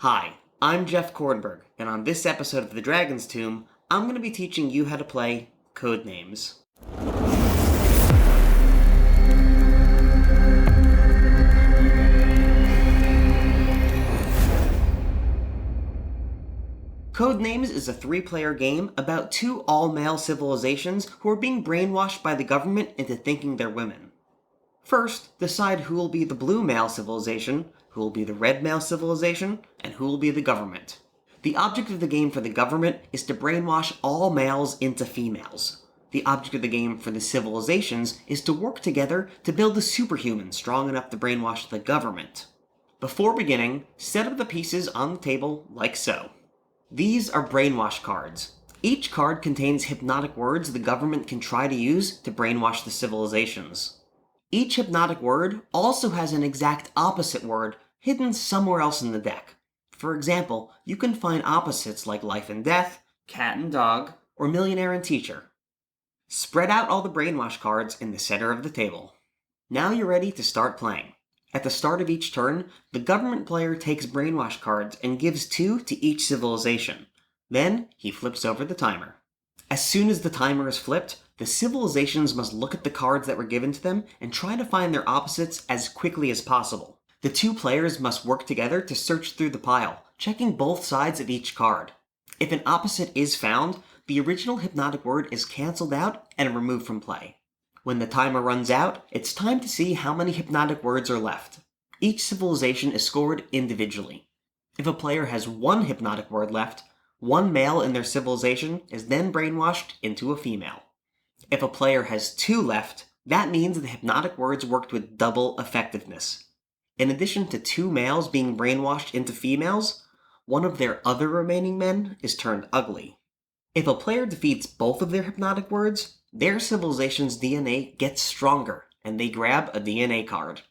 Hi, I'm Jeff Kornberg, and on this episode of The Dragon's Tomb, I'm going to be teaching you how to play Codenames. Codenames is a 3-player game about 2 all-male civilizations who are being brainwashed by the government into thinking they're women. First, decide who will be the blue male civilization, who will be the red male civilization, and who will be the government. The object of the game for the government is to brainwash all males into females. The object of the game for the civilizations is to work together to build a superhuman strong enough to brainwash the government. Before beginning, set up the pieces on the table like so. These are brainwash cards. Each card contains hypnotic words the government can try to use to brainwash the civilizations. Each hypnotic word also has an exact opposite word hidden somewhere else in the deck. For example, you can find opposites like life and death, cat and dog, or millionaire and teacher. Spread out all the brainwash cards in the center of the table. Now you're ready to start playing. At the start of each turn, the government player takes brainwash cards and gives 2 to each civilization. Then, he flips over the timer. As soon as the timer is flipped, the civilizations must look at the cards that were given to them and try to find their opposites as quickly as possible. The 2 players must work together to search through the pile, checking both sides of each card. If an opposite is found, the original hypnotic word is cancelled out and removed from play. When the timer runs out, it's time to see how many hypnotic words are left. Each civilization is scored individually. If a player has 1 hypnotic word left, 1 male in their civilization is then brainwashed into a female. If a player has 2 left, that means the hypnotic words worked with double effectiveness. In addition to 2 males being brainwashed into females, one of their other remaining men is turned ugly. If a player defeats both of their hypnotic words, their civilization's DNA gets stronger, and they grab a DNA card.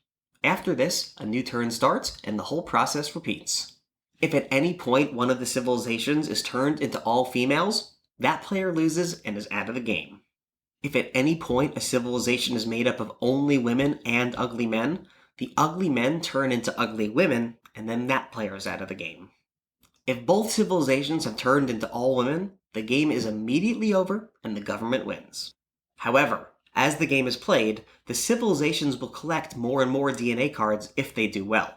After this, a new turn starts, and the whole process repeats. If at any point one of the civilizations is turned into all females, that player loses and is out of the game. If at any point a civilization is made up of only women and ugly men, the ugly men turn into ugly women, and then that player is out of the game. If both civilizations have turned into all women, the game is immediately over and the government wins. However, as the game is played, the civilizations will collect more and more DNA cards if they do well.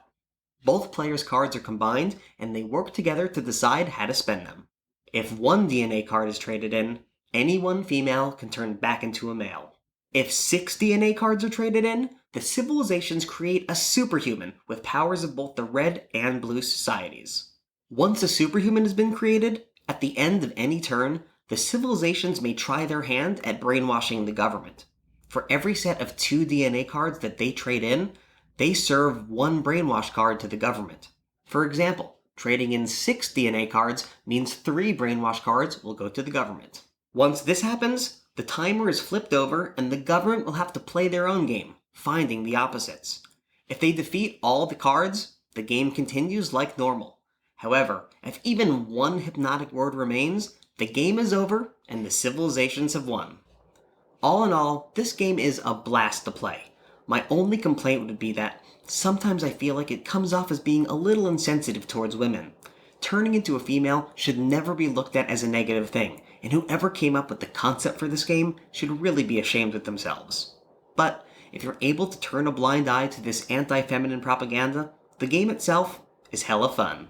Both players' cards are combined, and they work together to decide how to spend them. If 1 DNA card is traded in, any 1 female can turn back into a male. If 6 DNA cards are traded in, the civilizations create a superhuman with powers of both the red and blue societies. Once a superhuman has been created, at the end of any turn, the civilizations may try their hand at brainwashing the government. For every set of 2 DNA cards that they trade in, they serve 1 brainwash card to the government. For example, trading in 6 DNA cards means 3 brainwash cards will go to the government. Once this happens, the timer is flipped over and the government will have to play their own game, finding the opposites. If they defeat all the cards, the game continues like normal. However, if even 1 hypnotic word remains, the game is over and the civilizations have won. All in all, this game is a blast to play. My only complaint would be that sometimes I feel like it comes off as being a little insensitive towards women. Turning into a female should never be looked at as a negative thing, and whoever came up with the concept for this game should really be ashamed of themselves. But if you're able to turn a blind eye to this anti-feminine propaganda, the game itself is hella fun.